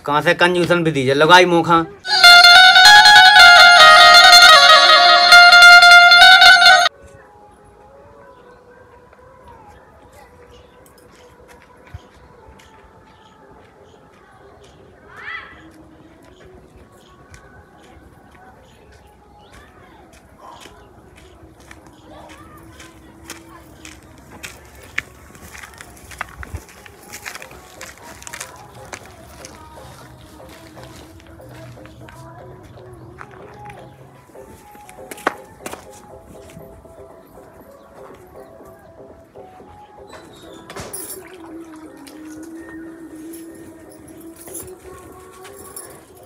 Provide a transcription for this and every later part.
कहाँ से कंजूसन भी दीजिए लगाई मोखा।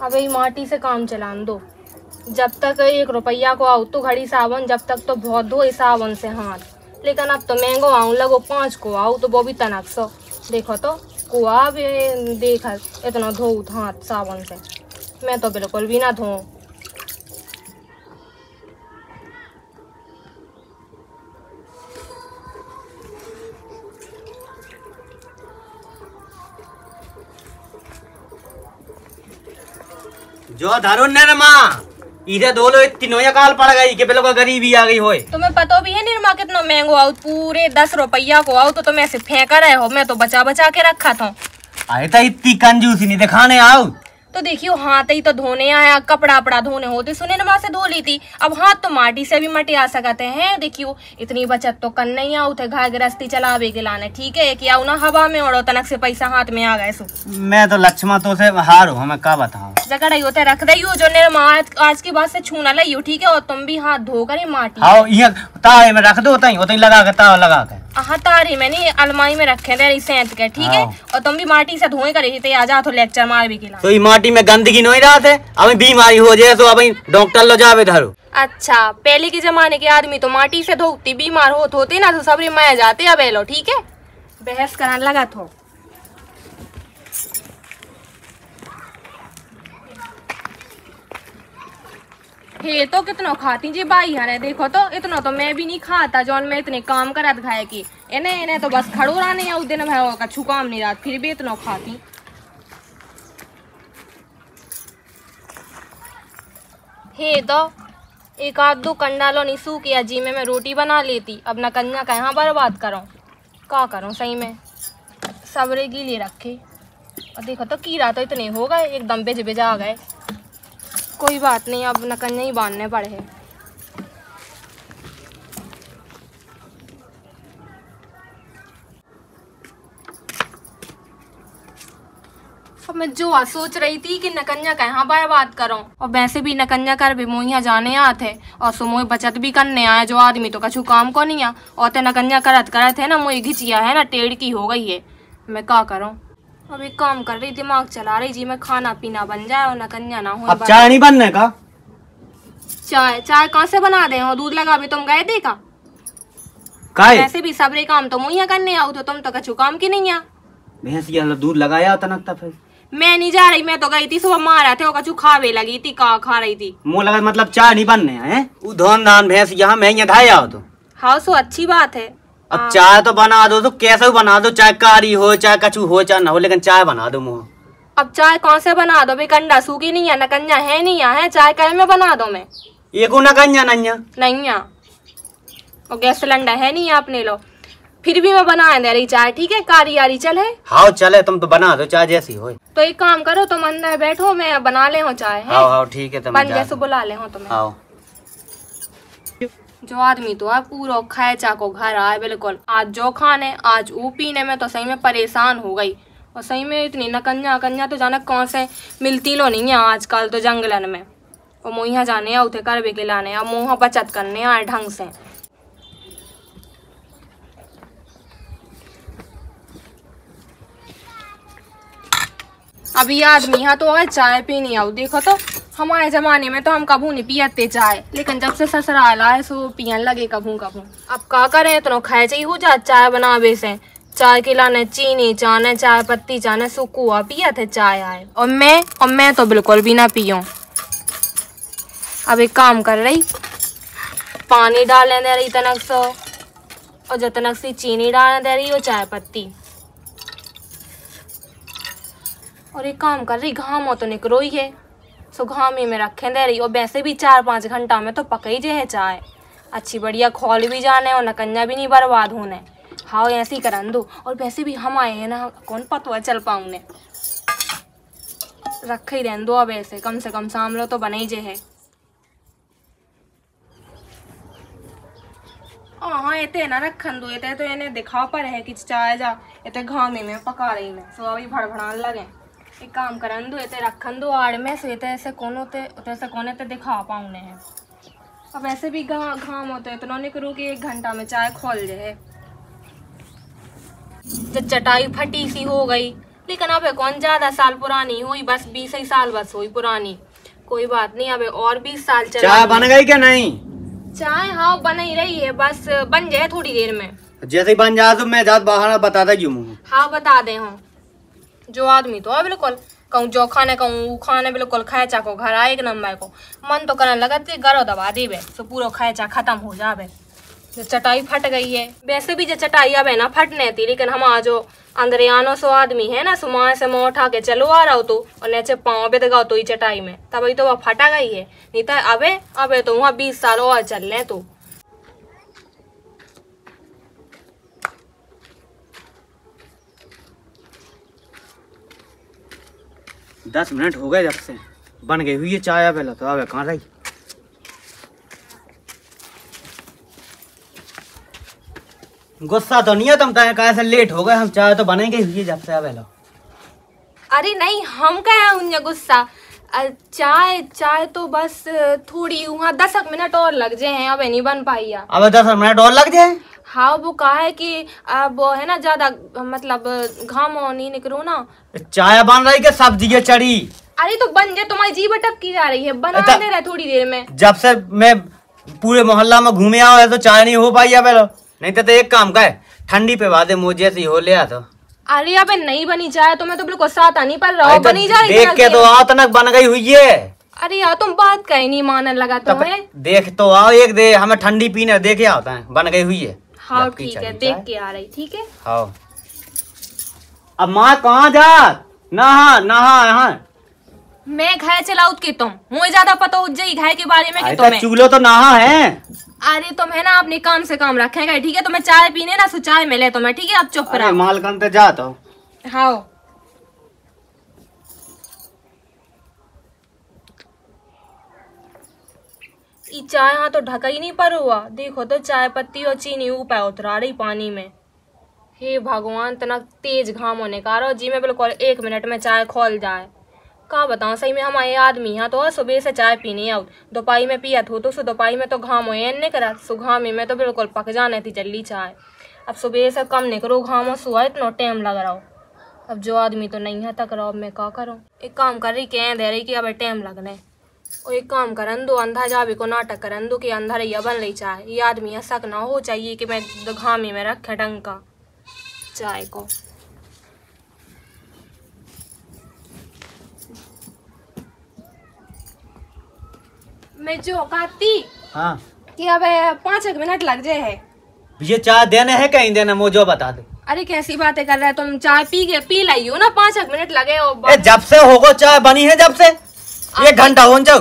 अब ये माटी से काम चलान दो। जब तक 1 रुपया को आओ तो घड़ी साबुन, जब तक तो बहुत धो साबुन से हाथ। लेकिन अब तो महंगो आऊँ लगो 5 को आओ तो वो भी तनक सो। देखो तो कुआ भी देख इतना धो हाथ साबुन से। मैं तो बिल्कुल भी ना धो। जो धरो निरमा इधे दोलो तीनों काल पड़ गई के बिल्कुल गरीबी आ गई होए। तुम्हें पता भी है निरमा कितना महंगो आओ, पूरे 10 रुपया को आओ तो तुम ऐसे फेंका रहे हो। मैं तो बचा बचा के रखा था। आए तो इतनी कंजूसी नहीं दिखाने आओ। तो देखियो हाथ ही तो धोने आया, कपड़ा अपड़ा धोने होते सुने नमा से धो ली थी। अब हाथ तो माटी से भी मटे आ सकते हैं। देखियो इतनी बचत तो कर नहीं आऊ थे घर गृहस्थी चलावे के लाने। ठीक है कि आओ ना हवा में उड़ो तनक से पैसा हाथ में आ गए सो। मैं तो लक्ष्मण तो से हार हो, मैं क्या बताऊं। जगह होते रख दई हो जो निरमा आज की बात से छूना लई हो। ठीक है, और तुम भी हाथ धो कर माटी तारे में रख दो लगा के ताव लगा के। हाँ तारी में नहीं अलमारी में रखे थे सेंत के। ठीक है, और तुम भी माटी से धोए करे आ जा तो लेक्चर मार भी खिला। तो ये माटी में गंदगी नहीं रहा थे, अभी बीमारी हो जाए तो अभी डॉक्टर लो जावे धरो। अच्छा, पहले के जमाने के आदमी तो माटी से धोती, बीमार होते ना तो सबरी मैं जाते। अब लो ठीक है, बहस कराने लगा तो। हे तो कितना खाती जी बाई हरे। देखो तो इतना तो मैं भी नहीं खाता जौन मैं इतने काम करत खाए की। इन्हें तो बस खड़ो रहने उस दिन भाई कछु काम नहीं रहा, फिर भी इतना खाती। हे तो एक आध 2 कंडा लो निसू किया जी में मैं रोटी बना लेती। अब न कन्या कहाँ बर्बाद करूं, क्या करूं सही में। सबरे गीले रखे और देखो तो कीड़ा तो इतने हो गए, एकदम बिज बिजा आ गए। कोई बात नहीं, अब न कन्या ही बांधने पड़े हैं। अब मैं जो सोच रही थी कि नकन्या कहाँ बर्बाद करूं, और वैसे भी नकन्या कर भी मोहिया जाने आते और सो मोह बचत भी करने आए। जो आदमी तो कछु काम को नहीं आ और ते नकन्या करत है ना मोह घिचिया है ना टेढ़ की हो गई है। मैं क्या करूं, अब एक काम कर रही, दिमाग चला रही जी मैं खाना पीना बन जाए और नकन्या ना हो। अब चाय नहीं बनने का? चाय कहाँ से बना दे हो, दूध लगा भी तुम गए देखा। वैसे भी सबरे काम तो मोहिया करने आओ तो तुम तो कछु काम की नहीं आ। भैंसिया दूध लगाया तनकता फिर मैं नहीं जा रही। मैं तो गई थी सुबह मारा थे, कछु खावे लगी थी, का खा रही थी। मुँह लगा मतलब चाय नहीं बनने है। धोन दान भैंस यहाँ मैं धाया हो तो हाँ सो अच्छी बात है। अब चाय तो बना दो तो कैसे बना दो, चाहे कारी हो चाहे कछु हो चाहे ना हो, लेकिन चाय बना दो मुँह। अब चाय कौन से बना दो भाई, कंडा सूखी नहीं है, नकन्या है नहीं है, चाय कहे में बना दो। मैं एक नकन्या नहीं है और गैस सिलेंडर है नहीं अपने लो, फिर भी मैं बना दे रही चाय। ठीक है, कारी यारी चले। हाँ चले, तुम तो बना दो चाय जैसी हो। तो एक काम करो, तुम अंदर बैठो, मैं बना ले हो चाय। है हाँ ठीक है, बन जैसे बुला ले हो तुम्हें। जो आदमी तो आप पूरा खाए चाको घर आए बिल्कुल। आज जो खाने आज वो पीने में तो सही में परेशान हो गई। और सही में इतनी नकन्या तो जाना कौन से मिलती लो नहीं है आजकल तो जंगलन में। और मोहिया जाने उठे करवे के लाने, अब मोह बचत करने आए ढंग से। अभी आदमी यहाँ तो है चाय पीनी आओ। देखो तो हमारे जमाने में तो हम कभू नहीं पियते चाय, लेकिन जब से ससुराल आए सो पियन लगे कभू। अब क्या करें, इतना खाए चाहिए हो जा चाय बनावे से। चाय के लाने चीनी चाने, चाय पत्ती चाने, सुकुआ पिया थे चाय आए। और मैं तो बिल्कुल भी ना पियूं। अब एक काम कर रही, पानी डालने दे रही तनक सो, और जो तनक सी चीनी डालने दे रही वो चाय पत्ती। और एक काम कर रही, घाम हो तो निकरो ही है, सो घामी में रखे दे रही। और वैसे भी 4-5 घंटा में तो पक ही जे है चाय, अच्छी बढ़िया खोल भी जाने और नकन्या भी नहीं बर्बाद होने। हाँ ऐसे ही करन दो। और वैसे भी हम आए हैं ना, कौन पतवा चल पाऊने, रख ही रहन दो। अब ऐसे कम से कम सामलो तो बने ही जे है। हाँ एते ना रखन दो, एते तो इन्हें दिखाओ पर है कि चाय जा एते घामी में पका रही मैं, सो अभी भड़भड़ान लगे। एक काम करन दो, एते रखन दो आड़ में, सो एते ऐसे कोनों ते उते से कोने ते दिखा पाऊने हैं। अब ऐसे भी घाम होते है तो नौने करूँ कि 1 घंटा में चाय खोल जाए। जब चटाई फटी सी हो गई, लेकिन अब कौन ज्यादा साल पुरानी हुई, बस 20 ही साल बस हुई पुरानी, कोई बात नहीं। अब और 20 साल चला। चाय बन गई क्या नहीं? चाय हाँ बन ही रही है, बस बन जाए थोड़ी देर में। जैसे ही बन जाए तो मैं जात बाहर बता दे क्यों। हाँ बता दे। हाँ जो आदमी तो है बिल्कुल कहूँ जो खाने कहूँ खाने बिल्कुल खैचा को घर आए 1 नंबर को मन तो करने लगा थे गरो दबा देवे तो पूरा खैचा खत्म हो जावे। जो चटाई फट गई है, वैसे भी जो चटाई अब है ना फटने थी, लेकिन हम जो अंदरियानो सो आदमी है ना, सुमाह से मुँह उठा के चलो आ रहा हो तो और नीचे पाँव पे दगाओ तो ही चटाई में, तभी तो वह फटा गई है। नहीं तो अबे तो वहाँ 20 साल और चल रहे तो। 10 मिनट हो गए जब से बन गई हुई है चाय। पहले तो आवे कहाँ रही। गुस्सा तो नहीं है तुम तो कैसे लेट हो गए, हम चाय तो बनेंगे हुई है जब से आवे लो। अरे नहीं हम क्या उन्हें गुस्सा, चाय तो बस थोड़ी वहाँ 10 मिनट और लग जाए हैं, अब नहीं बन पाई है। अब 10 मिनट और लग जाए। हाँ वो कहा है कि अब वो है ना ज्यादा मतलब घाम नहीं निकलो ना। चाय बन रही के सब्जी चढ़ी। अरे तो बन जाए, तुम्हारी जीभ अटक की जा रही है, बना दे रहा है थोड़ी देर में। जब से मैं पूरे मोहल्ला में घूमे आओ है तो चाय नहीं हो पाई है पहले। नहीं तो एक काम कर ठंडी पे वादे मुझे से हो ले तो। अरे अब नहीं बनी चाय तो मैं तो बिल्कुल साथ नहीं पर रहा हूँ, बनी जा रही देख के तो आओ तनक बन गई हुई है। अरे यार तुम बात कहीं नहीं मानने लगा तुम्हें। देख तो आओ एक दे हमें ठंडी पीने देखे आता है बन गई हुई है। हाँ ठीक है देख के आ रही। ठीक है हाँ अब माँ कहाँ जा नहा नहा यहाँ मैं घर चलाऊ के तुम मुझे ज्यादा पता हो जाए घर के बारे में कि तुम्हें। चूल्हो तो नहा है। अरे तुम है ना अपने काम से काम रखेगा। ठीक है तुम्हें चाय पीने ना सो चाय मिले तुम्हें। ठीक है अब चुप रहो। मालकन तो जा तो। हाँ चाय हाँ तो ढका ही नहीं पर हुआ। देखो तो चाय पत्ती और चीनी ऊपर उतरा रही पानी में। हे भगवान तना तेज घाम होने का जी में बिल्कुल 1 मिनट में चाय खोल जाए। कहाँ बताऊँ सही में हमारे आदमी यहाँ तो सुबह से चाय पीनी आउट दोपहर में पिया तो दोपहर में तो घाम हो नहीं करा सो घामी में तो बिल्कुल पक जाने थी जल्दी चाय। अब सुबह से कम नहीं करो घामो सुहा इतना टाइम लग रहा हो। अब जो आदमी तो नहीं है तक रहा अब मैं क्या करूँ। एक काम कर रही कह दे रही कि अब टाइम लगने। और एक काम करन दो अंधा जाबी को नाटक करन दो कि अंधा रैया बन रही चाय। ये आदमी ऐसा ना हो चाहिए कि मैं घामी में रखे ढंग का चाय को। मैं जो कहती हाँ कि अब 5 मिनट लग जाए है। ये चाय देने है कहीं देने मुझे बता दे। अरे कैसी बातें कर रहे हो तुम, चाय पी लाई हो ना 5 मिनट लगे हो। जब से होगो चाय बनी है जब से 1 घंटा हो जाओ।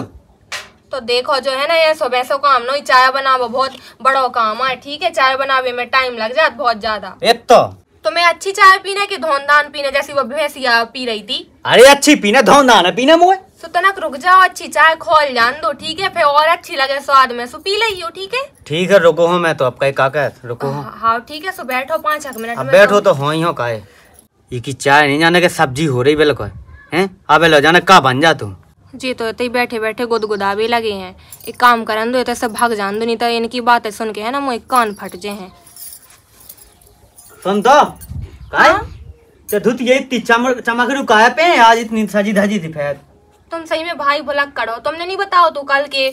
तो देखो जो है ना ये सुबह से काम नहीं चाय बनावो बहुत बड़ा काम है। ठीक है चाय बनावे में टाइम लग जाता बहुत ज्यादा। एक तो मैं अच्छी चाय पीने की धोन दान पीने जैसी वो भैंसिया पी रही थी। अरे अच्छी पीने धोन दान पीने मुझे तो तनक रुक जाओ अच्छी चाय खोल जान दो। ठीक है फिर और अच्छी लगे स्वाद में सो पी ली हो। ठीक है रुको हो मैं तो अब कहीं काका रुको हो। हाँ ठीक है सो बैठो 5 मिनट अब बैठो तो हो ही हो काहे ये की चाय नहीं जाने के सब्जी हो रही बिल्कुल हैं। अब लो जाने का बन जा तू जी। तो इतने बैठे बैठे गुदगुदा भी लगे हैं। एक काम करन दो इतने सब भाग जान दो नहीं तो इनकी बातें सुन के है ना मुझे कान फट जे हैं। सुन तो तो धुत ये इतनी चमक रू काहे पे आज इतनी सजी धजी थी फेर। तुम सही में भाई भुलक करो। तुमने नहीं बताओ तो कल के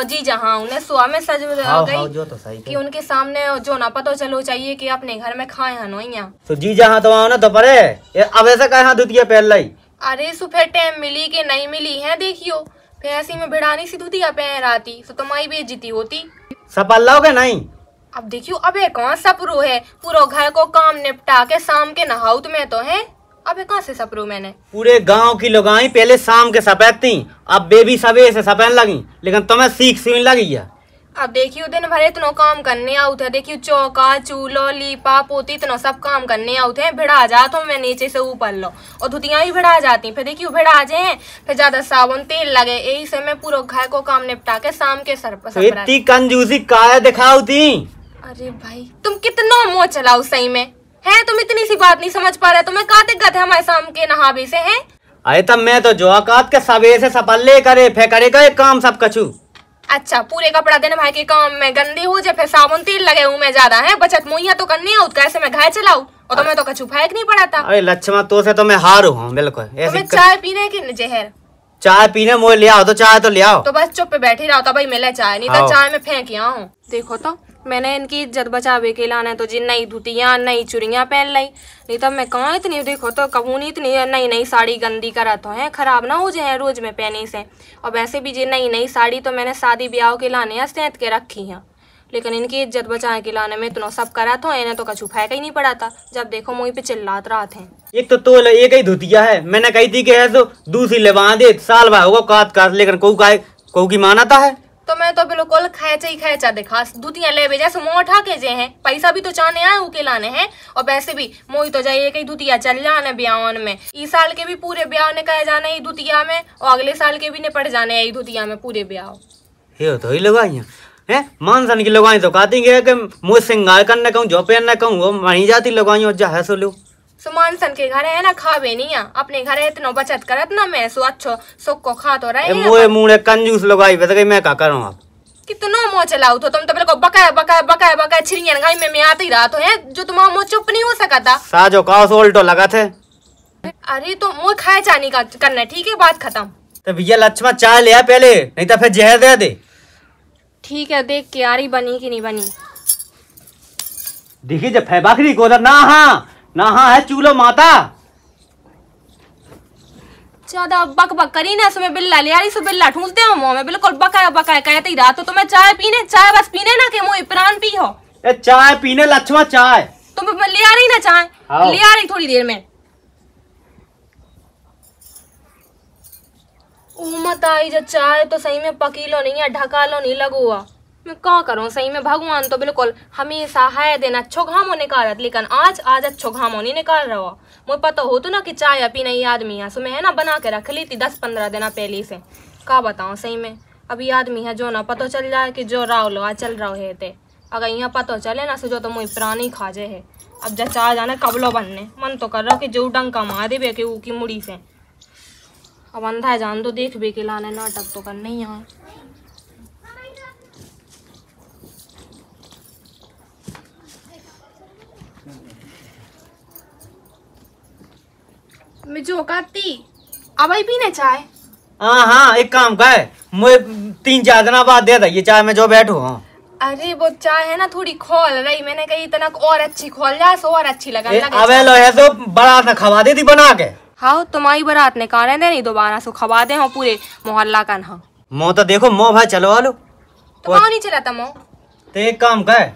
जी जहाँ उन्हें सुबह में सज गई जो तो सही कि उनके सामने जो ना पता चलो चाहिए कि अपने घर में खाए हनोइया तो जी जहाँ तो आओ ना तो परे अब ऐसा कहे हाँ धुतिया पहन लाई। अरे सुबह टाइम मिली कि नहीं मिली है देखियो फिर ऐसी में भिड़ानी सी धुतिया पहन आती तो तुम्हारी बेइज्जती होती। सफल लोगे नहीं। अब देखियो अबे कौन सा पुरो है पूरा घर को काम निपटा के शाम के नहाऊ तुम्हें तो है अबे कहाँ से सपरू मैंने? पूरे गांव की लुगाई पहले शाम के सफेद थी, अब बेबी सवेरे से सफेद लगी, लेकिन तुम्हें सीख सुन लगी है। अब देखियो दिन भर इतनो काम करने आउत है, देखियो चौका चूल्हो लीपा पोती इतनो सब काम करने आउत है। भिड़ा जात हूँ मैं नीचे से ऊपर लो, और धुतियां भी भिड़ा जाती, फिर देखियो भिड़ा जाए, फिर ज्यादा साबुन तेल लगे, यही से मैं पूरा घर को काम निपटा के शाम के सर पर इतनी कंजूसी काहे दिखाओ थी? अरे भाई तुम कितना मुंह चलाओ सही में है, तुम इतनी सी बात नहीं समझ पा रहे, तुम्हें का दिक्कत है हमारे शाम के नहाबे से है? अरे तब मैं तो जो औकात के सवेरे से सपल्ले करे फे करेगा एक काम सब कछु। अच्छा पूरे कपड़ा दिन भाई के काम में गंदे हो जाए, फिर साबुन तेल लगे हूँ मैं ज्यादा है, बचत मुहैया तो करनी है, कैसे मैं घर चलाऊ, और तुम्हें तो कछु फेंक नहीं पड़ा था। अरे लक्ष्मण तो से तो मैं हार हूँ बिल्कुल। तुम्हें चाय पीने की जहर? चाय पीने मोए ले आओ तो चाय तो ले आओ। तो बस चुप पे बैठी रहो, तो भाई मिले चाय, नहीं तो चाय में फेंक हूँ। देखो तो मैंने इनकी इज्जत बचावे के लाने तो जी नई धुतियां नई चुड़ियां पहन लाई, नहीं तो मैं कहाँ इतनी, देखो तो कबू नहीं इतनी नई नई साड़ी गंदी करा तो है, खराब ना हो जाए रोज में पहने से। और वैसे भी जी नई नई साड़ी तो मैंने शादी ब्याह के लाने सेंत के रखी है, लेकिन इनकी इज्जत बचाने के लाने में इतना सब करा था, इन्हें तो कछु फेंका ही नहीं पड़ा था। जब देखो मुँह पे चिल्लात रहा थे। एक तो एक ही धुतिया है, मैंने कही थी कि है तो दूसरी लेवा दे, साल भाई होगा काट काट, लेकिन को की मानाता है। तो मैं तो बिल्कुल खेचा दिखा, धुतियां ले भेजा से मुँह उठा के जे हैं, पैसा भी तो चाहने आए उके लाने हैं, और वैसे भी मोई तो जाइए कई धुतिया चल जाने ब्याह में, इस साल के भी पूरे ब्याह ने कहे जाने ही धुतिया में, और अगले साल के भी ने पड़ जाने यही धुतिया में पूरे ब्याह। ये तो ही लगाई है मानसन की लगाई तो कहती है कि मुझ श्रृंगार करने कहूँ जो पहनने कहूँ वो वहीं जाती लगाई जा है सो लो। सुमान सन के घर है ना खावे नहीं, अपने घर है इतना बचत करत ना, मैं सो अच्छो सुख को खा तो रहे मुँह मुँह कंजूस लगाई वैसे मैं क्या करूँ आप कितना मुँह चलाऊ तो तुम तो बिल्कुल बकाया बकाया बकाया बकाया छिड़ियन गाई में आते ही रहा तो है, जो तुम्हारा मुँह चुप नहीं हो सका था। साजो काओ सोल्टो लगा थे। अरे तो मुँह खाए चानी का करना, ठीक है बात खत्म। तो भैया लक्ष्मण चाय ले पहले, नहीं तो फिर जहर दे दे। ठीक है देख के यारी बनी कि नहीं बनी। देखिए जब फैबाखरी को ना है चूलो माता। ज्यादा बक बक करी ना, सुबह बिल्ला ले यारी, सुबह बिल्ला ठूसते हो मुंह में, बिल्कुल बकाया बकाया कहते ही रहा तो तुम्हें चाय पीने, चाय बस पीने ना के मुँह प्राण पी हो। चाय पीने लक्ष्मण चाय तुम ले आ रही ना चाय, ले आ रही थोड़ी देर में। मत आई जो चाय तो सही में पकीलो नहीं है, ढकालो नहीं लगो हुआ, मैं क्या करूं सही में। भगवान तो बिल्कुल हमेशा है दिन अच्छो घामो निकालत, लेकिन आज अच्छो घामो नहीं निकाल रहा। मुझे पता हो तो ना कि चाय पी नहीं आदमी है, सो मैं है ना बना के रख ली थी 10-15 दिन पहले से। क्या बताऊं सही में, अभी आदमी है जो ना पता चल जाए कि जो राव लो चल रहा है ते, अगर यहाँ पता चले ना सो तो मुझे प्राणी खा जाए है। अब जब चाय जाना कबलो बनने मन तो कर रहा कि जो डंका मार दे के ऊ की मुड़ी से। अब अंधा जान तो देख बे के लाने नाटक तो करने ही यहाँ। मैं जो कहती अब आई पीने चाय। हाँ एक काम का है, मुझे 3-4 दिन बाद दे दे ये चाय में जो बैठू हूँ। अरे वो चाय है ना थोड़ी खोल रही, मैंने कही इतना और अच्छी खोल जाए सो और अच्छी लगा अबे लो है तो बारात में खवा दे दी बना के। हाँ तुम्हारी बारात ने कहा नहीं दोबारा सो खवा दे हो पूरे मोहल्ला का ना। मोह तो देखो मोह भाई चलवा लो तो नहीं चलाता मोह। तो एक काम का है,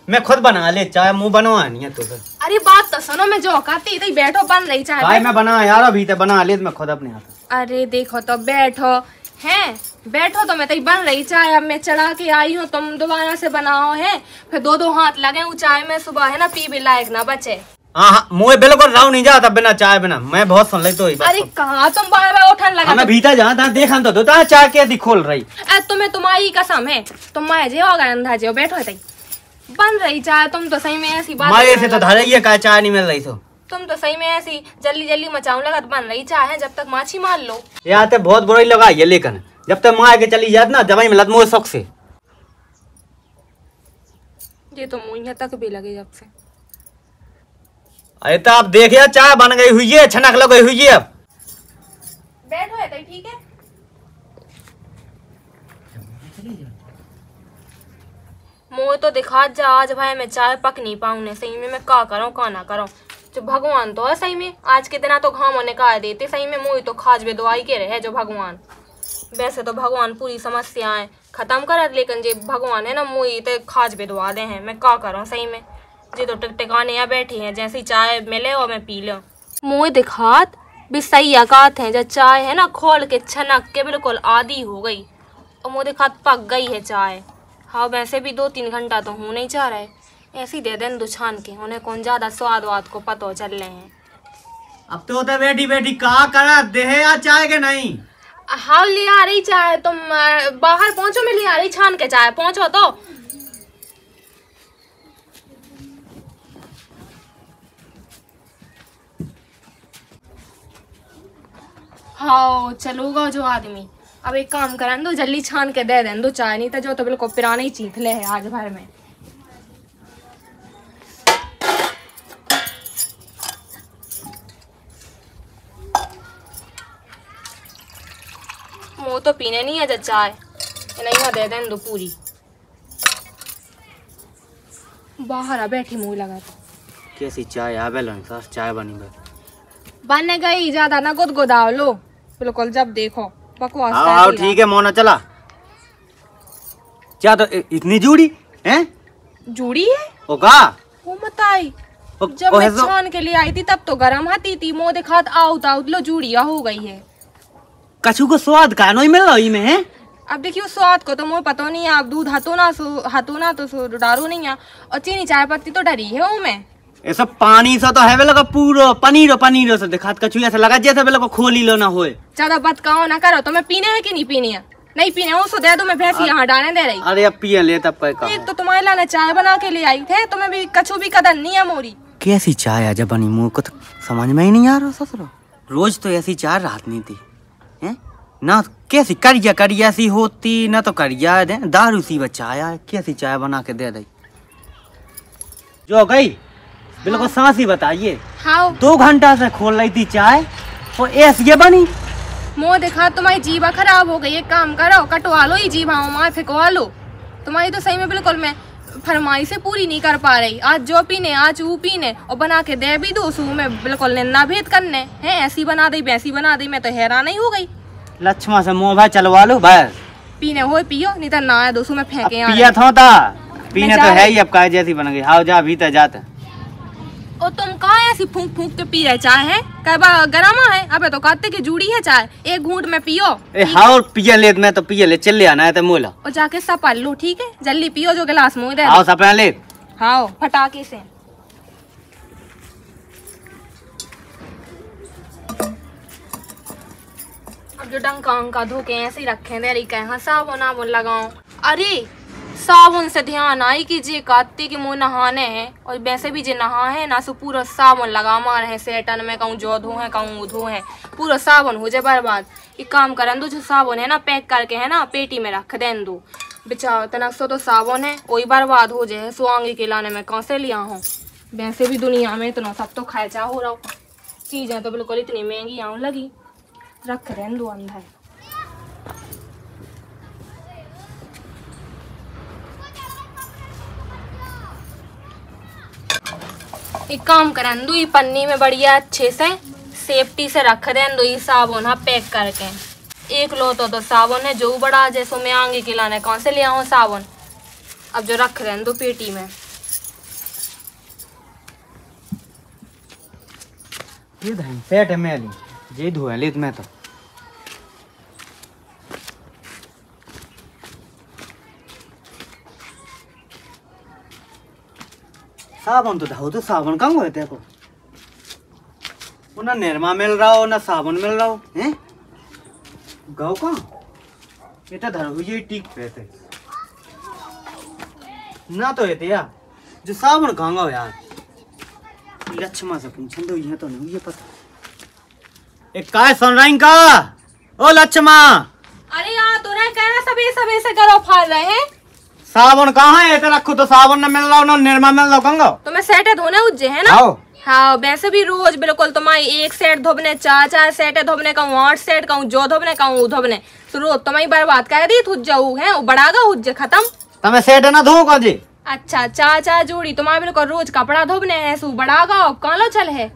मैं खुद बना ले चाय, मुँह बनवा नहीं है तो। अरे बात तो सुनो, मैं जो कहती थी बैठो बन रही चाय। भाई मैं बना यार अभी तो बना ले, मैं खुद अपने हाथ। अरे देखो तो बैठो हैं, बैठो तो मैं तो बन रही चाय, अब मैं चढ़ा के आई हूँ, तुम दोबारा से बनाओ है, फिर 2-2 हाथ लगे वो चाय में सुबह है ना पी भी लायक ना बचे। हाँ मुँह बिल्कुल राव नहीं जाता बिना चाय बिना, मैं बहुत सुन ली तो। अरे कहाँ तुम बार उठन लगा, मैं भीतर जहाँ देखा तो दो चाय कैसी खोल रही। तुम्हें तुम्हारी कसम है, तुम माए जे होगा अंधा जे बैठो है बन रही चाय। तुम तो सही में ऐसी बात माए से तो धरे ये का चाय नहीं मिल रही तो तुम तो सही में ऐसी जल्दी जल्दी मचाऊ लगा बन रही चाय है, जब तक माछी मार लो। यार तो बहुत बुराई लगाई है, लेकिन जब तक माँ के चली जात ना दवाई मिलत मुँह शौक से। ये तो मुँह तक भी लगे जब से। अरे तो आप देखिए चाय बन गई हुई है, छनक लग गई हुई है। अब बैठो है तो ठीक है। मुँह तो दिखा जा आज भाई मैं चाय पक नहीं पाऊँ सही में, मैं क्या करूँ क्या ना करूँ। जो भगवान तो है सही में, आज के दिन तो घामों ने कहा देते सही में, मुँह तो खाज बे दवाई के रहे जो भगवान। वैसे तो भगवान पूरी समस्याएं खत्म कर, लेकिन जे भगवान है ना मुँह तो खाज बे दवा दे हैं, मैं क्या करूँ सही में। जे तो टिकाने यहाँ बैठी हैं, जैसी चाय मिले और मैं पी लो। मुँह दिखात भी सही अकात है। जब चाय है ना खोल के छनक के बिल्कुल आधी हो गई और मुँह दिखात पक गई है चाय। हाँ वैसे भी 2-3 घंटा तो हो नहीं चाह रहे। ऐसी दे दें दो छान के, उन्हें कौन ज्यादा स्वाद वाद को पतो चल रहे हैं। अब तो बैठी बैठी कहा करा दे है या चाय के नहीं। हाँ ले आ रही चाय, तुम बाहर पहुंचो, मैं ले आ रही छान के चाय, पहुंचो तो। हाँ चलूगा जो आदमी। अब एक काम करें दो, जल्दी छान के दे दें दो चाय, नहीं तो जो तो बिल्कुल पुराने ही चीथले है आज भर में। वो तो पीने नहीं है चाय, नहीं दे दें दो पूरी। बाहर आ बैठी मुंह लगा तो। कैसी चाय आ बेलन सर, चाय बनी बन गई, ज्यादा ना गुदगुदाओ लो बिल्कुल। जब देखो बकवास। आओ ठीक है मोना चला। क्या तो इतनी जूड़ी है? जूड़ी है ओ का वो मत आई। जब मैं छान के लिए आई थी तब तो गरम हाथी थी, मुँह दिखात आउट आउट लो जूड़िया हो गई है। कछु को स्वाद का नहीं मिल रहा में है। अब देखियो स्वाद को तो मुझे पता नहीं है। आप दूध हाथों ना तो डारो नहीं है, और चीनी चाय पत्ती तो डरी है वो में। ये सब पानी सा तो है बेला का पूरो पनीर से दिखात कछु ऐसा लगा जैसे बेला को खोली लो ना होए। ज्यादा बतकाओ ना करो। तो मैं पीने है कि नहीं पीनी है? नहीं पीने हो सो दे दो, मैं भैंस यहाँ डालने दे रही। अरे अब पिए ले तब का। एक तो तुम्हारे लाने चाय बना के ले आई थे, तुम्हें भी कछु भी कदर नहीं है मोरी। कैसी चाय आज बनी, मुँह को तो समझ में ही नहीं आ रहा ससुरो। रोज तो ऐसी चाय रात नहीं थी है ना। कैसी करिया सी होती ना, तो करिया दे दारू सी बचाया। कैसी चाय बना के दे दी जो गई बिल्कुल सांस ही बताइए। हाँ 2 घंटा से खोल रही थी चाय और ऐसी बनी। मुँह दिखा तुम्हारी जीभा खराब हो गई। एक काम करो कटवा लो ये जीभा वहाँ फेंकवा लो। तुम्हारी तो सही में बिल्कुल मैं फरमाई से पूरी नहीं कर पा रही। आज जो पीने आज वो पीने, और बना के दे भी दो सू में बिल्कुल निन्ना भेद करने हैं। ऐसी बना दी वैसी बना दी, मैं तो हैरान नहीं हो गई। लक्ष्मा से मुँह भाई चलवा लो बस। पीने हो पियो, नहीं तो ना दो सू में फेंके। पिया था पीने तो है ही। अब का जैसी बन गई। हाँ जा भीतर जाते। और तुम कहाँ ऐसी फूंक फूंक के पी रहे चाय है? क्या गरमा है? अबे तो कहते कि जूड़ी है चाय, एक घूंट में पियो। हाँ पिया ले, मैं तो पिया ले चल ले आना है तो मोला। और जाके सपा लो ठीक है, जल्दी पियो जो गिलास मुँह दे। आओ सपना ले। हाँ फटाके से। अब जो डंका अंका धोके ऐसे ही रखे दे रही कहे साबुन लगाओ। अरे साबुन से ध्यान आई कि जे काटते कि मुँह नहाने हैं, और वैसे भी जे नहा है ना सो पूरा साबुन लगा मार है सेटन में। कहूँ जो धो है कहूँ धो है, पूरा साबुन हो जाए बर्बाद। एक काम करन दो, जो साबुन है ना पैक करके है ना पेटी में रख दें दो। बेचाओ तनक सो तो साबुन है वही बर्बाद हो जाए। सो आगे के लाने में कहाँ से लिया हूँ। वैसे भी दुनिया में इतना सब तो खर्चा हो रहा, चीजें तो बिल्कुल इतनी महंगी आऊँ लगी। रख दें दो अंदर। एक काम करन दो, ये पन्नी में बढ़िया अच्छे से सेफ्टी से रख दें दो ये साबुन। हाँ पैक करके 1 लोटो तो साबुन है जो बड़ा जैसो मैं आगे के लाने कौन से ले आऊँ साबुन। अब जो रख दें दो पेटी में। ये धन सेट है मैं जे धोया ले मैं तो। साबुन तो धाओ तो साबुन कहाँ हुए देखो। ना निरमा मिल रहा हो ना साबुन मिल रहा हो हैं। गाँव कहाँ ये तो धर हुई टीक पे थे ना तो ये थे यार। जो साबुन कहाँ हो यार, लक्ष्मा से पूछन दो। ये तो नहीं ये पता। एक काय सुन रही का ओ लक्ष्मा। अरे यार तो रहे कहना सबे से करो फाड़ रहे हैं। साबुन कहाँ है? रखो तो साबुन न मिल रहा हो ना निरमा मिल रहा हो। तो मैं सेट धोने उज्जे है ना। हाँ वैसे भी रोज बिल्कुल तुम्हारी एक सेट धोबने 4 सेट धोबने कहूँ 8 सेट कहूँ जो धोबने कहूँ धोबने तो रोज तुम्हारी बर्बाद कर दी तुझ जाऊ है बढ़ागा उज्जे खत्म। तमें सेट ना धो का जी। अच्छा 4 जोड़ी तुम्हारे बिल्कुल रोज कपड़ा धोबने है सु बढ़ागा कहाँ लो चल है।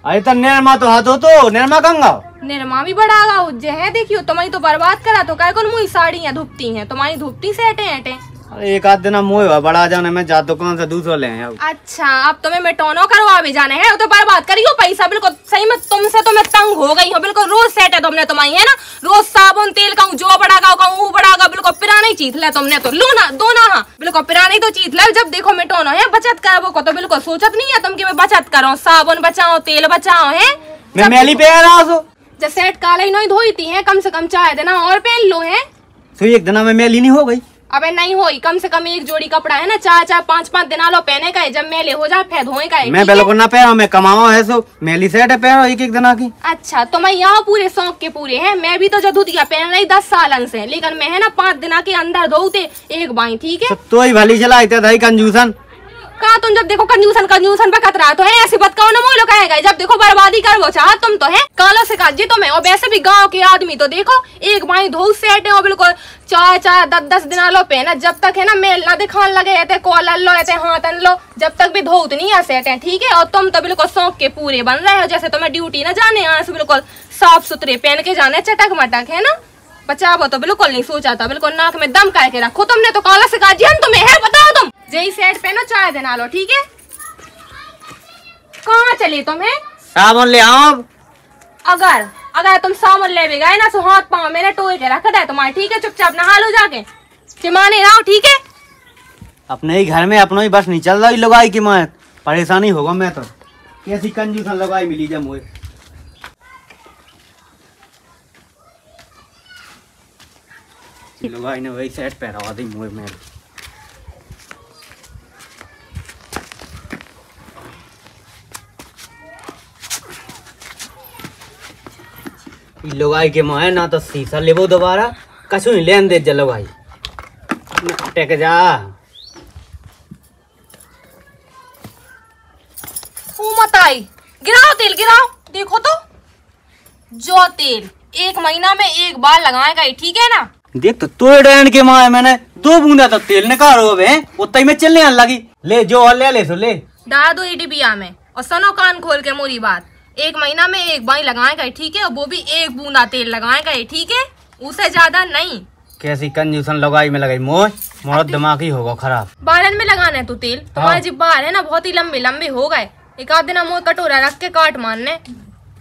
अरे तो निरमा तो हाथ हो तो निरमा कंगा निरमा भी बढ़ागा उज्जे है। देखियो तुम्हारी तो बर्बाद करा तो क्या कौन मुई साड़ियाँ धुपती हैं तुम्हारी धुपती सेटे हटे। अरे एक आध दिन मोह बड़ा जाने में जा दुकान से दूसरा ले आया। अच्छा अब तुम्हें मिटोनो करवा भी जाने हैं तो बर्बाद करियो पैसा। बिल्कुल सही में तुमसे तो मैं तंग हो गई हूँ। बिल्कुल रोज सेट है तुमने तुम्हारी है ना, रोज साबुन तेल कहूँ जो बढ़ागा कहूँ वो बढ़ागा। बिल्कुल पिरानी चीज ले तुमने तो लो ना दो ना। हाँ बिल्कुल पिरानी तो चीज ले। जब देखो मिटोनो है बचत करबो को तो बिल्कुल सोचत नहीं है तुम कि मैं बचत करो, साबुन बचाओ तेल बचाओ है। मैं मैली पे आ रहा हूँ जब सेट काला ही नहीं धोई थी है, कम से कम चाय देना और पहन लो है। तो एक दिन में मैली नहीं हो गई। अबे नहीं होई, कम से कम एक जोड़ी कपड़ा है ना 4-4 5-5 दिन लो पहने का है। जब मेले हो जाए फिर धोए का है। मैं बिल्कुल ना पहनो, मैं कमाओ है सो मैली सेट है पहनो एक दिन की। अच्छा तो मैं यहाँ पूरे शौक के पूरे हैं। मैं भी तो जदूतिया पहन रही 10 सालन से, लेकिन मैं है ना 5 दिन के अंदर धोते एक बाई। ठीक है तो ही भली चला भाई कंजूसन कहा तुम जब देखो कंजूसन पे खतरा तो है। ऐसी बात कहो ना मोलो कहेगा। जब देखो बर्बादी कर वो चाह तुम तो है कालो से काजी तो मैं। और वैसे भी गांव के आदमी तो देखो एक भाई धो सेट है बिल्कुल 4-4 10-10 दिन लो पहना। जब तक है ना मेल ना दिखाने लगे कॉलर लो हाथ लो जब तक भी धोत नहीं आ सेट है। ठीक है और तुम तो बिल्कुल शौक के पूरे बन रहे हो। जैसे तुम्हें ड्यूटी ना जाने यहाँ से बिल्कुल साफ सुथरे पहन के जाने चटक मटक है ना। बचाओ तो बिल्कुल नहीं सोचा था। बिल्कुल नाक में दम करके रखो तुमने तो काला से काजी हम तुम्हें है बताओ तुम जही सेट पहनो चाय देना लो। ठीक है कहाँ चली तुम्हें? साबुन ले आओ। अगर तुम साबुन ले भी गए ना तो हाथ पाँव मैंने टोए के रख दे तुम्हारे। ठीक है चुपचाप नहा लो जाके, चिमाने रहो। ठीक है अपने ही घर में अपनो ही बस नहीं चल रहा लगाई की मैं परेशानी होगा। मैं तो कैसी कंजूसन लगाई मिली जब मुझे। लगाई ने वही सेट पहरा दी मुझे। मैं लगाई के माए ना तो शीशा लेबो दोबारा कछु नहीं लेन दे लगाई टेक जा। मत आई गिराओ तेल गिराओ। देखो तो जो तेल 1 महीना में एक बार लगाएगा। ठीक है ना देख तो डैन के माए मैंने 2 बूंदा तो तेल निकालो उतना ही में चलने लगी। ले जो और ले सो ले डाल दो डिबिया में। और सुनो कान खोल के मोरी बात, 1 महीना में एक बार लगाएगा। ठीक है और वो भी 1 बूंदा तेल लगाएगा। ठीक है उससे ज्यादा नहीं। कैसी कंजूसन लगाई में लगाई मोर दिमाग ही होगा खराब। बालन में लगाना है तू तेल। तुम्हारे जो बाल है ना बहुत ही लंबे लंबे हो गए। एक आध दिन मोर कटोरा रख के काट मारने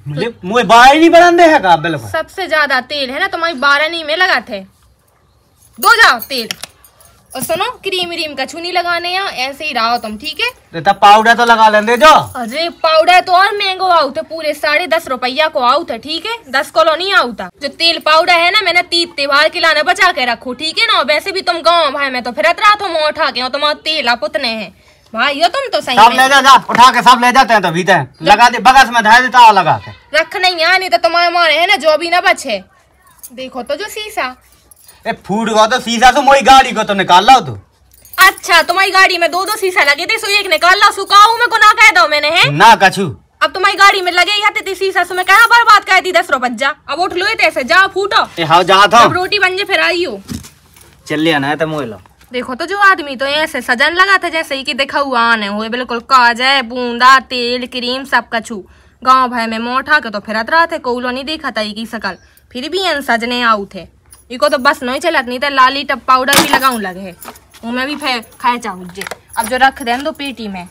मुझे बाल नहीं बढ़ाने है का बिल्कुल। सबसे ज्यादा तेल है ना तुम्हारी बारनी में लगा थे। दो जाओ तेल। और सुनो क्रीम व्रीम कछु नहीं लगाने यहाँ, ऐसे ही रहो तुम। ठीक है तो पाउडर तो लगा लेंगे जो। अरे पाउडर तो और महंगो आउ थे, पूरे 10.5 रुपया को आउ थे। ठीक है 10 किलो नहीं आउ था। जो तेल पाउडर है ना मैंने 3 त्योहार के लाने बचा के रखो। ठीक है ना वैसे भी तुम गाँव भाई में तो फिरत रहा था मुँह उठा के तुम्हारा तेल पुतने हैं भाई। यो तुम तो सही सब ले जा उठा के सब ले जाते हैं तो भीतर लगा दे बगस में धार देता लगा के रख नहीं यहाँ नहीं तो तुम्हारे मारे है ना जो भी ना बचे। देखो तो जो शीशा फूट गया तो शीशा तो मोई गाड़ी को तो निकाल लो तू। अच्छा तुम्हारी गाड़ी में 2-2 शीशा लगे थे सो एक निकाल लो। सुखाऊ में को ना कह दो मैंने है ना कछु। अब तुम्हारी गाड़ी में लगे ही थे शीशा सो मैं कहा बर्बाद कर दी 10 रुपया। अब उठ लो ऐसे जा फूटो। हाँ जा था रोटी बन जे फिर आई हो चल लिया ना तो मोह लो। देखो तो जो आदमी तो ऐसे सजन लगा था जैसे ही कि देखा हुआ आने हुए बिल्कुल काजल बूंदा तेल क्रीम सब कछु। गाँव भाई में मुँह उठा के तो फिरत रहा थे कोलो नहीं देखा था की शकल। फिर भी सजने आऊ थे इको तो बस नहीं चलत नहीं तो लाली टप पाउडर भी लगाऊं लगे मैं भी फिर खाए चाहूँ जे। अब जो रख दें दो पेटी में।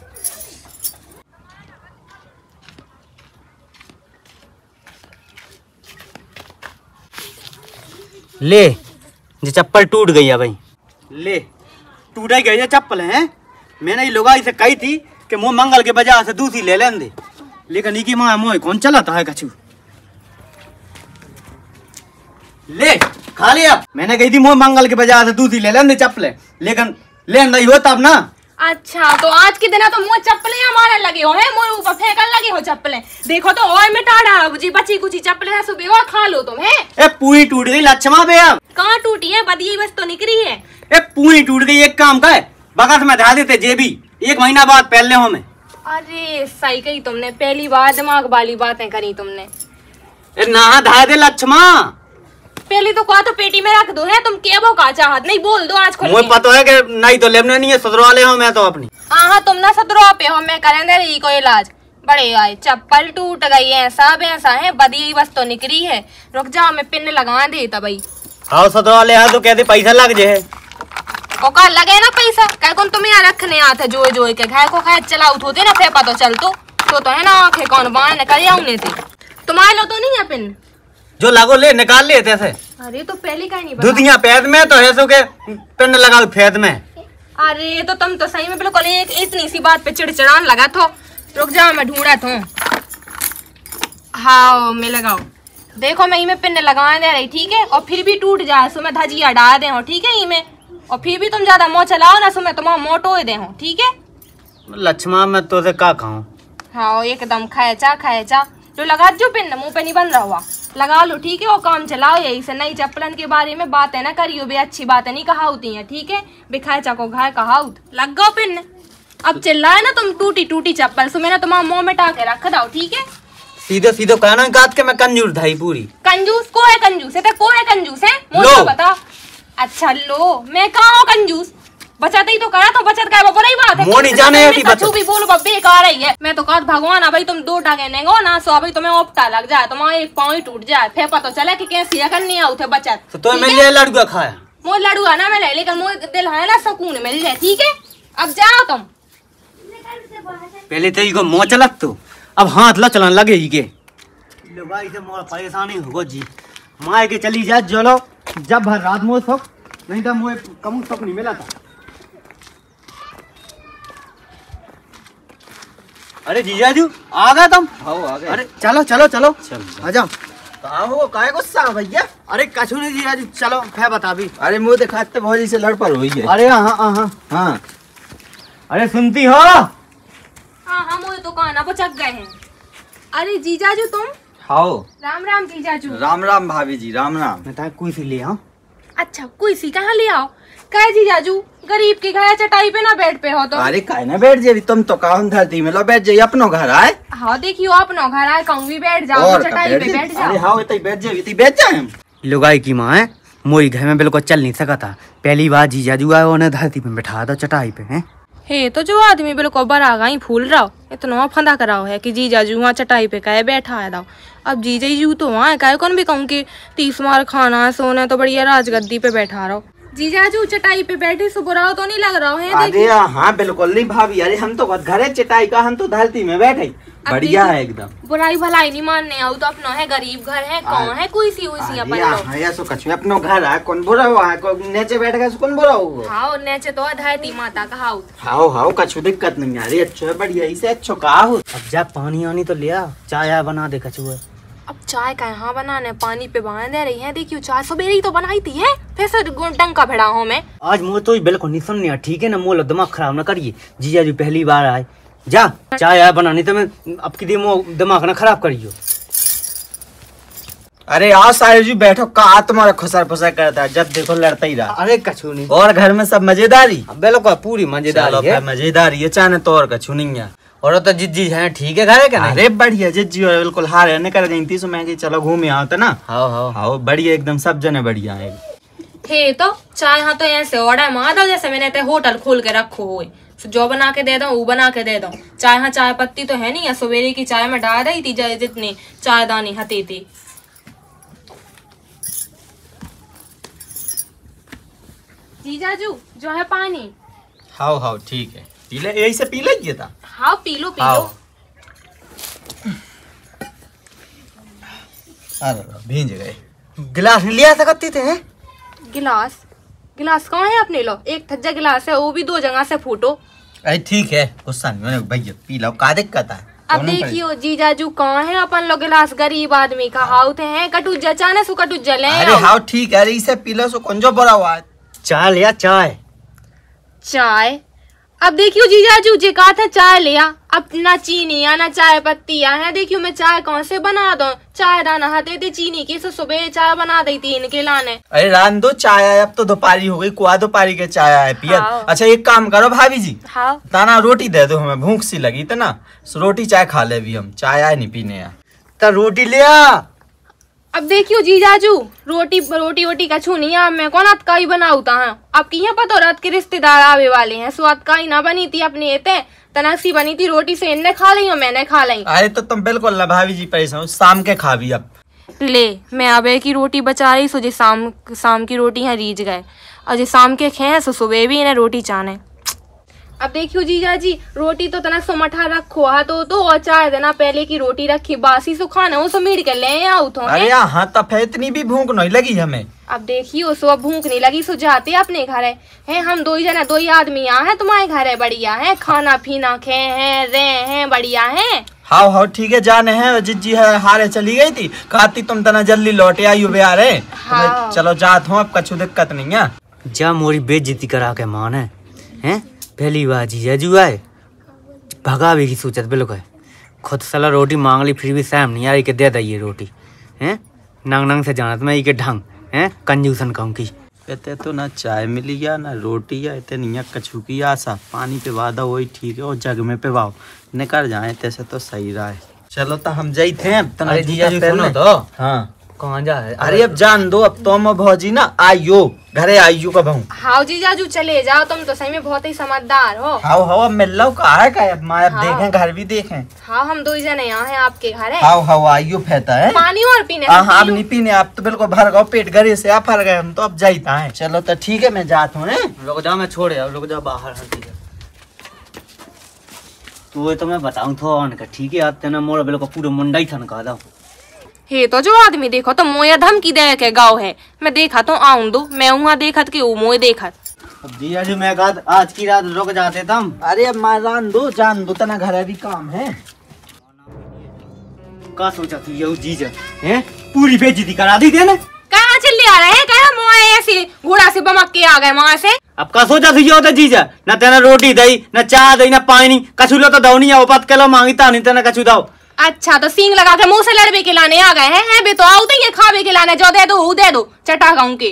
ले जो चप्पल टूट गई है भाई ले टूट ही गई है चप्पल है। मैंने ये लोग से कही थी कि मुँह मंगल के बाजार से दूसरी ले लें दे, लेकिन इनकी माँ मोह कौन चलाता है कछु। ले खा लिया। मैंने कही थी मुँह मंगल के बाजार से दूसरी ले लें दे चप्पलें, लेकिन लेन नहीं होता अब ना। अच्छा तो आज के दिन तो मुँह चप्पलें हमारे लगे हो है मोर ऊपर फेंकन लगे हो चप्पलें। देखो तो और मिटा डाला जी बची कुछ चप्पलें है सुबह और खा लो तुम है। ए पूरी टूट गई लक्ष्मा बे। अब कहाँ टूटी है बदी बस तो निकली है। ए पूरी टूट गई। एक काम का बगस में धा देते जेबी 1 महीना बाद पहले हो में। अरे सही कही तुमने, पहली बार दिमाग वाली बातें करी तुमने। नहा धा दे लक्ष्मा। पहले तो कहा तो पेटी में रख दो है तुम क्या वो का चाहत नहीं बोल दो आज खुल। मुझे पता है कि नहीं तो लेबने नहीं है सदरवा ले हो मैं तो अपनी। हाँ तुम ना सदरवा पे हो मैं करेंगे रही को इलाज। बड़े आए चप्पल टूट गई है सब ऐसा है बदी बस तो निकली है। रुक जाओ मैं पिन लगा देता भाई। हाँ सदरवा ले तो कहते पैसा लग जाए। और का लगे ना पैसा कह कौन तुम्हें यहाँ रखने आते जोए जोए के घर को खैर चलाऊ होते ना फिर पता चल तो है ना आंखें कौन बाहर निकल आउने थे तुम्हारे लो तो नहीं है पिन जो लागो ले निकाल लिए थे। अरे तो पहले का नहीं दूधिया पैद में तो है सो के पिन लगाओ फेद में। अरे तो तुम तो सही में बिल्कुल एक इतनी सी बात पे चिड़चिड़ान लगा थो। रुक जाओ मैं ढूंढा था। हाँ मैं लगाओ देखो मैं इमें पिन लगाने दे रही ठीक है और फिर भी टूट जाए सो मैं धजिया डाल दे हो ठीक है इमें और फिर भी तुम ज्यादा मोह चलाओ ना सो मैं तुम्हारा मोटो दे हो ठीक है। लक्ष्मा मैं तो से का खाऊं। हाँ एकदम खाएचा जो लगा जो पिन मुंह पे नहीं बन रहा हुआ लगा लो ठीक है और काम चलाओ यही से नई चप्पलन के बारे में बातें ना करियो बे अच्छी बातें नहीं कहावती हैं ठीक है बिखाए को घाय कहाउत लग गो पिन। अब चिल्लाए ना तुम टूटी टूटी चप्पल सो मैंने तुम्हारा मुंह में टाके रख दो ठीक है। सीधे सीधे कहना काट के मैं कंजूस धाई पूरी। कंजूस को है कंजूस है मुझे बता। अच्छा लो मैं कहाँ हूँ कंजूस बचत ही तो करा तो बचत का बुरी बात है मोनी जाने की बचत भी बोलो बेकार रही है। मैं तो कहा भगवान अभी तुम 2 टाके नेगो ना सो अभी तुम्हें ओपटा लग जाए तुम्हारा एक पाँव ही टूट जाए फिर पता चला कि कैसी करनी आऊ थे बचत तो मैं ये लड़ुआ खाया मोर लड़ुआ ना मिले लेकिन मोर दिल है ना सुकून मिल जाए ठीक है। अब जाओ तुम पहले तो को मुँह चलत तो अब हाथ ला चलाने लगे ही के भाई से मोर परेशानी होगो जी माँ के चली जा चलो जब भर रात मोह सक नहीं तो मुझे कम तक नहीं मिला था। अरे जीजाजू आ गए तुम। आ गए। अरे चलो चलो चलो आ जाओ। हो काय गुस्सा भैया। अरे कछु नहीं जीजाजू चलो है बता भी। अरे मुँह दिखाते भौजी से लड़ पड़ हुई है। अरे हाँ अरे सुनती हो। हाँ मुझे तो कहना पचक गए हैं। अरे जीजाजू तुम। हाँ राम राम जीजाजू। राम राम भाभी जी राम राम। मैं कोई सी ले आओ। अच्छा कोई सी कहाँ ले आओ कहे जीजाजू गरीब के घर चटाई पे ना बेड पे हो तो। अरे काय ना बैठ जाए तुम तो काउन धरती में लो बैठ जाइए अपनो घर आए। हाँ देखियो अपनो घर आए कहूँ भी बैठ जाओ चटाई पे बैठ जाओ। अरे हाँ बैठ जाए बैठ जाए हम लुगाई की माँ है मोई घर में बिल्कुल चल नहीं सका था पहली बार जीजाजू आए उन्हें धरती पे बैठा दो चटाई पे है। हे तो जो आदमी बिल्कुल बरागा ही फूल रहा इतना फंदा कराओ है कि जीजाजू वहाँ चटाई पे कहे बैठा है दाओ। अब जीजाजू तो वहाँ कहे कौन भी कहूँ कि 30 मार खाना सोना तो बढ़िया राजगद्दी पे बैठा रहो। जीजाजू चटाई पे बैठे सो बुरा तो नहीं लग रहा है। अरे हाँ बिल्कुल नहीं भाभी अरे हम तो घरे चटाई का हम तो धरती में बैठे बढ़िया है एकदम। बुराई भलाई नहीं मानने आओ तो अपना है गरीब घर है कौन है कोई सी अपन अपनो घर है कौन बुरा हुआ है नीचे बैठ गए कौन बुरा हुआ। हाँ नीचे तो धरती माता का हाउ। हाँ कछु दिक्कत नहीं आ रही अच्छा है बढ़िया इसे अच्छो कहा हो। अब जा पानी आनी तो लिया चाय बना दे कछु। अब चाय का यहाँ बनाने पानी पे बना दे रही है देखियो चाय सवेरे ही तो बनाई थी है फिर से टंका भिड़ा हूँ मैं। आज मुझे तो बिल्कुल नहीं सुननी ठीक है ना मोल दिमाग खराब ना करिए जीजाजू पहली बार आए जा चाय आया बनानी तो मैं अब की दिमाग ना खराब करियो। अरे आओ साहिब जी बैठो कहा तुम्हारा खुसर फुसर करता है जब देखो लड़ता ही रहा। अरे कछु नहीं और घर में सब मजेदारी बिल्कुल पूरी मजेदारी है मजेदारी है चाहे तो और कछु नहीं है। और तो जिज्जी है ठीक है घर के ना। अरे बढ़िया जिज्जी बिल्कुल हार है कर गई थी सो मैं चलो घूमे आओ तो ना। हाँ बढ़िया एकदम सब जने बढ़िया है। हे तो चाय हाँ तो ऐसे ऑर्डर मार दो जैसे मैंने होटल खोल के रखो हुए जो बना के दे दो वो बना के दे दो। चाय हाँ चाय पत्ती तो है नहीं सवेरे की चाय में डाल रही थी जितनी चाय दानी हती थी। जीजाजू जो है पानी। हाँ ठीक है पी ले यही से पी लेंगे था। हाँ पी लो अरे भींज गए। गिलास लिया सकती थे हैं? गिलास कहाँ है अपने लो एक थज्जा गिलास है वो भी 2 जगह से फूटो। अरे ठीक है गुस्सा नहीं भैया पी लो का दिक्कत है। अब देखियो जीजाजू कहाँ है अपन लोग गिलास गरीब आदमी का हाउते हैं कटुज्जा चाने सु कटुज्जा ले। अरे हाँ ठीक है इसे पी लो सो कौन जो बड़ा हुआ चाय लिया चाय। अब देखियो जीजाजू जी कहा था चाय लिया अब ना चीनी या ना चाय पत्तियां है देखियो मैं चाय कौन से बना दो चाय दाना हते थे चीनी की सो सुबह चाय बना दी थी इनके लाने। अरे रान दो चाय आए अब तो दोपहरी हो गई कुआ दोपहरी के चाय आए पिया। हाँ। अच्छा एक काम करो भाभी जी। हाँ। ताना रोटी दे दो हमें भूख सी लगी तो ना रोटी चाय खा ले भी हम चाय आए नहीं पीने तो रोटी लिया। अब देखियो जीजाजू रोटी कछु नहीं है मैं कौन अतका ही बनाऊता है आपकी यहाँ पता रात के रिश्तेदार आवे वाले हैं सो अतका ही ना बनी थी अपने एते तनासी बनी थी रोटी से इनने खा ली और मैंने खा ली। अरे तो तुम बिल्कुल ना भाभी जी परेशान शाम के खा भी अब ले मैं अब की रोटी बचा रही सो शाम की रोटी यहाँ रीझ गए और जो शाम के खे सो सुबह भी इन्हें रोटी चाने। अब देखियो जीजा जी, रोटी तो तना सुमठा रखो हा तो और चाय देना पहले की रोटी रखी बासी सो खाना वो सो मीट के ले आओ तो। अरे हाँ तब इतनी भी भूख नहीं लगी हमें। अब देखियो सो अब भूख नहीं लगी सो जाते अपने घर है हम दो ही जना दो ही आदमी यहाँ है तुम्हारे घर है बढ़िया है खाना पीना खे हैं रे हैं बढ़िया है। हाँ ठीक है जाने हैं जिज्जी है हारे चली गई थी कहती तुम तना जल्दी लौटे आई बिहारे। हाँ। चलो जात हूँ अब कछु दिक्कत नहीं है। जा मोरी बेइज्जती करा के मान है पहली बार जीजाजू आए भगा भी की सोचत बिल्कुल खुद साला रोटी मांग ली फिर भी सहम नहीं आ रही के दे दी रोटी हैं नंग नंग से जानत मैं के ढंग हैं कंजूसन कहूँ की कहते तो ना चाय मिली या ना रोटी या इतने नहीं कछु की आशा पानी पे वादा वही ठीक है और जग में पे वाओ निकल जाए तैसे तो सही रहा है। चलो तो हम जाई थे अब अरे जीजाजू सुनो तो हाँ कहाँ जा है अरे अब जान दो अब तुम भौजी ना आइयो घरे आइयो कब हूँ। हाँ जीजाजू चले जाओ तुम तो सही में बहुत ही समझदार हो। हाँ अब मिल लो कहा है अब माँ हाँ। देखें घर भी देखें। हाँ हम दो ही जने यहाँ हैं आपके घर है। हाँ आइयो फैता है पानी और पीने हाँ आप नहीं पीने आप तो बिल्कुल भर गए पेट गरे से आप भर गए हम तो अब जाता है। चलो तो ठीक है मैं जाता हूँ। रुक जा मैं छोड़े अब रुक जा बाहर तो तो मैं बताऊँ तो ठीक है आते ना मोड़ बिल्कुल पूरा मुंडा ही थनका दो हे तो जो आदमी देखो तो मोया धमकी दे के गाँव है मैं देखा तो आऊं दो मैं वहाँ देखत के मोए देखत। अब जीजाजू मैं कहा आज की रात रुक जाते तुम। अरे अब मैं जान दो तना घर भी काम है। का सोचा तू ये जीजा हैं पूरी बेइज्जती करा दी ना कहाँ चिल्ले आ रहे हैं कहा मोए ऐसे घोड़ा से बमक के आ गए वहाँ से। अब का सोचा तू ये होता जीजा न तेना रोटी दई न चाय दई न पानी कछु लो तो दो नहीं उपत के लो मांगता नहीं तेना कछु दो। अच्छा तो सींग लगा के मुंह से लड़बे के लाने आ गए हैं बे तो आओ ये खावे के लाने जो दे दो चटा गाँव के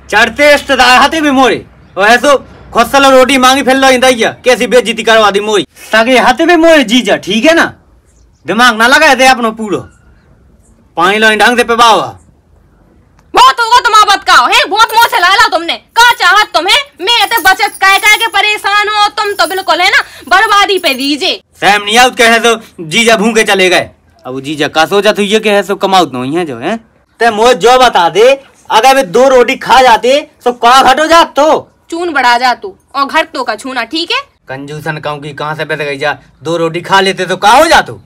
चढ़ते रिश्तेदार हाथे भी मोरे और ऐसो खुद साला रोटी मांगी फिर लो दैया कैसी बेइज्जती करवा दी मोरी ताकि हाथे भी मोरे जीजा ठीक है ना दिमाग ना लगाए थे अपनो पूरो पानी लो ढंग से पिबाओ। बहुत होगा तुम आबत का है बहुत मोह से लाला तुमने का चाहत तुम्हें मैं तो बचत कह के परेशान हो तुम तो बिल्कुल है ना बर्बादी पे दीजिए। सैम नहीं आउट कहे तो जीजा भूखे चले गए अब जीजा का सोचा तू ये कहे सो कमाउत नहीं है जो है ते मोह जो बता दे अगर वे 2 रोटी खा जाते तो कहाँ घट हो जात तो चून बढ़ा जा तू और घर तो का छूना ठीक है। कंजूसन कहूँ की कहाँ से पैसे गई जा 2 रोटी खा लेते तो कहाँ हो जा तू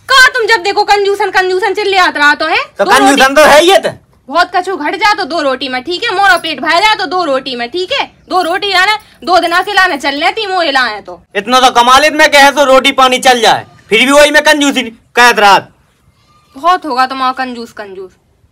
कहा तुम जब देखो कंजूसन चिल्ले आता रहा तो है तो कंजूसन तो है ही है बहुत कछु घट जा तो 2 रोटी में ठीक है मोरा पेट भर जा तो 2 रोटी में ठीक है 2 रोटी लाने 2 दिन के लाने चल लेती मोए लाए तो इतना तो कमा लेते मैं कहे तो रोटी पानी चल जाए फिर भी वही मैं कंजूसी कहत रात बहुत होगा तुम्हारा कंजूस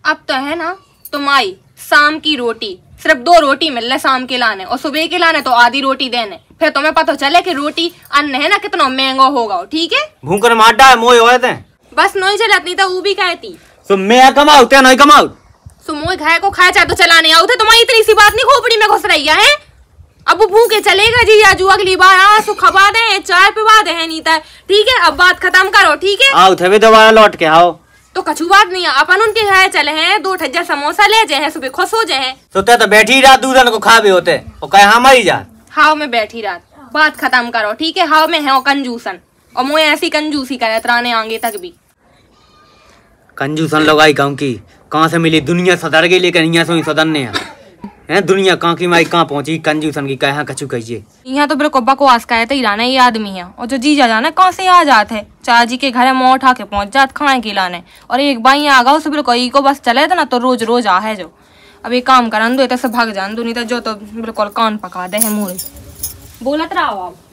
अब तो है ना तुम आई शाम की रोटी सिर्फ 2 रोटी मिल रहे शाम के लाने और सुबह के लाने तो आधी रोटी देने फिर तुम्हें पता चले कि रोटी अन्न है ना कितना महंगा होगा ठीक है। भूखर माटा है मोए होए थे बस नहीं चलत नहीं तो वो भी कहती तो मैं कमाऊ ते नहीं कमाऊ तो मोए घाय को खाया चाहे तो चलाने आओ थे तुम्हारी इतनी सी बात नहीं खोपड़ी में घुस रही है अब भूखे चलेगा जी आजू अगली बार आंसू खबा दे चाय पिवा दे है नीता ठीक है अब बात खत्म करो ठीक है। आओ थे भी दोबारा लौट के आओ तो कछु बात नहीं है अपन उनके घर चले हैं 2 ठज्जा समोसा ले जाए सुबह खुश हो जाए तो ते तो बैठी रात दूधन को खा भी होते और कहे हमारी जात हाव में बैठी रात बात खत्म करो ठीक है। हाव में है कंजूसन और मोए ऐसी कंजूसी करे त्राने आगे तक भी कंजूसन लगाई कहूँ की कहाँ से मिली दुनिया सदर गई लेकिन यहाँ से ही सदरने हैं दुनिया कहाँ की माई कहाँ पहुंची कंजूसन की कहा कछु कहिए यहाँ तो बिल्कुल बकवास कहते ही रहना ये आदमी है और जो जीजा जाना कहाँ से आ जाते है चाची के घर मुँह उठा के पहुंच जात खाने के लाने और एक बाई आ गया उसे बिल्कुल को बस चले थे ना तो रोज आ है जो अब एक काम करन दो तो भाग जान दो नहीं तो जो तो बिल्कुल कान पका दे है मुँह बोलत रहो आप।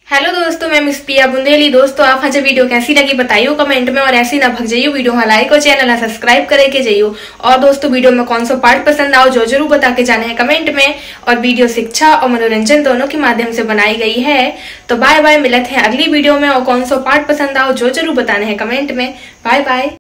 हेलो दोस्तों मैं मिस पिया बुंदेली। दोस्तों आप मुझे वीडियो कैसी लगी बताइयो कमेंट में और ऐसी ना भग जाइयो वीडियो लाइक और चैनल सब्सक्राइब करे के जाइयो और दोस्तों वीडियो में कौन सा पार्ट पसंद आओ जो जरूर बता के जाने हैं कमेंट में और वीडियो शिक्षा और मनोरंजन दोनों के माध्यम से बनाई गई है। तो बाय बाय मिलते हैं अगली वीडियो में और कौन सा पार्ट पसंद आओ जो जरूर बताने हैं कमेंट में। Bye bye.